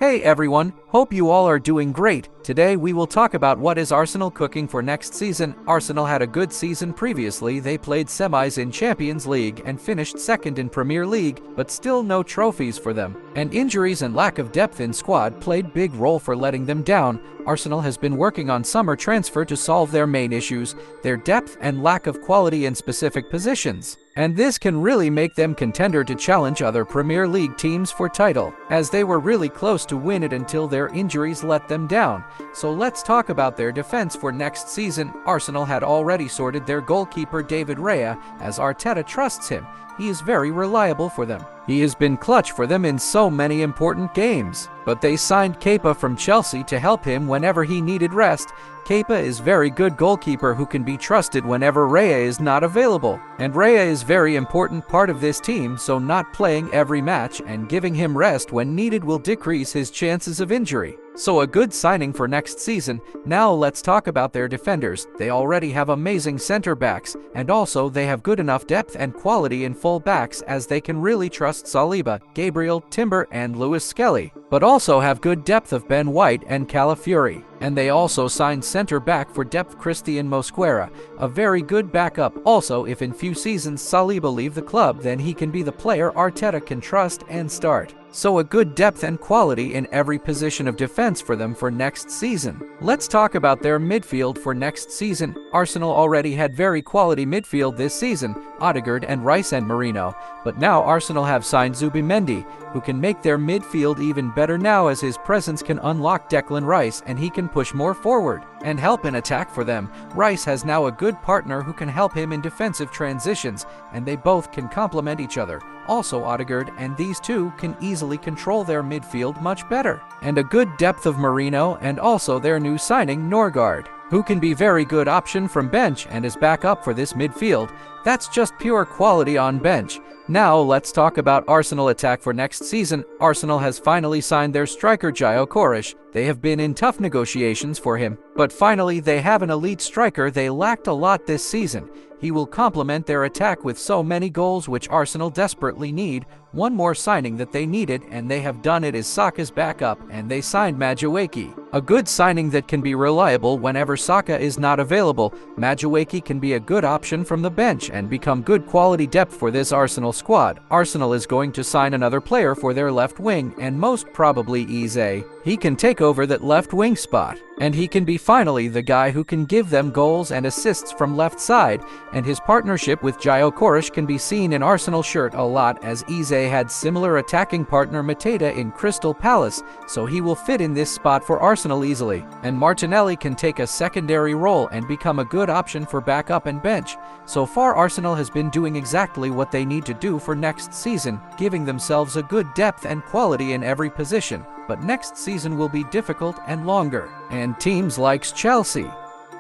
Hey everyone, hope you all are doing great. Today we will talk about what is Arsenal cooking for next season. Arsenal had a good season previously. They played semis in Champions League and finished second in Premier League, but still no trophies for them. And injuries and lack of depth in squad played big role for letting them down. Arsenal has been working on summer transfer to solve their main issues, their depth and lack of quality in specific positions. And this can really make them contender to challenge other Premier League teams for title, as they were really close to win it until their injuries let them down. So let's talk about their defense for next season. Arsenal had already sorted their goalkeeper David Raya, as Arteta trusts him. He is very reliable for them. He has been clutch for them in so many important games. But they signed Kepa from Chelsea to help him whenever he needed rest. Kepa is very good goalkeeper who can be trusted whenever Raya is not available. And Raya is very important part of this team, so not playing every match and giving him rest when needed will decrease his chances of injury. So a good signing for next season. Now let's talk about their defenders. They already have amazing center backs, and also they have good enough depth and quality in full backs as they can really trust Saliba, Gabriel, Timber and Lewis Skelly, but also have good depth of Ben White and Calafiori. And they also signed center back for depth Christian Mosquera, a very good backup. Also, if in few seasons Saliba leave the club, then he can be the player Arteta can trust and start. So a good depth and quality in every position of defense for them for next season. Let's talk about their midfield for next season. Arsenal already had very quality midfield this season, Odegaard and Rice and Merino, but now Arsenal have signed Zubimendi, who can make their midfield even better now, as his presence can unlock Declan Rice and he can push more forward and help in attack for them. Rice has now a good partner who can help him in defensive transitions, and they both can complement each other. Also Odegaard and these two can easily control their midfield much better. And a good depth of Merino, and also their new signing Norgard, who can be very good option from bench and is back up for this midfield. That's just pure quality on bench. Now let's talk about Arsenal attack for next season. Arsenal has finally signed their striker Gio Koresh. They have been in tough negotiations for him, but finally they have an elite striker they lacked a lot this season. He will complement their attack with so many goals which Arsenal desperately need. One more signing that they needed, and they have done it, is Saka's backup, and they signed Madueke. A good signing that can be reliable whenever Saka is not available. Madueke can be a good option from the bench and become good quality depth for this Arsenal squad. Arsenal is going to sign another player for their left wing, and most probably Eze. He can take over that left wing spot, and he can be finally the guy who can give them goals and assists from left side, and his partnership with Gio Koresh can be seen in Arsenal shirt a lot, as Eze had similar attacking partner Mateta in Crystal Palace, so he will fit in this spot for Arsenal easily. And Martinelli can take a secondary role and become a good option for backup and bench. So far Arsenal has been doing exactly what they need to do for next season, giving themselves a good depth and quality in every position. But next season will be difficult and longer. And teams like Chelsea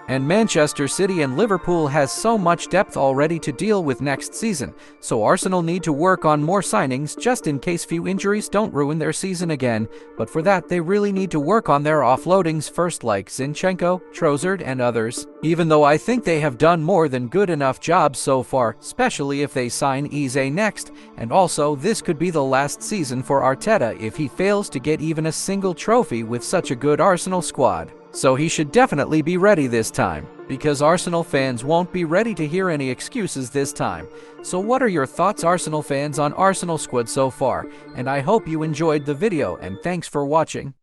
and Manchester City and Liverpool has so much depth already to deal with next season, so Arsenal need to work on more signings just in case few injuries don't ruin their season again. But for that they really need to work on their offloadings first, like Zinchenko, Trossard and others. Even though I think they have done more than good enough jobs so far, especially if they sign Eze next. And also this could be the last season for Arteta if he fails to get even a single trophy with such a good Arsenal squad. So he should definitely be ready this time, because Arsenal fans won't be ready to hear any excuses this time. So what are your thoughts, Arsenal fans, on Arsenal squad so far? And I hope you enjoyed the video, and thanks for watching.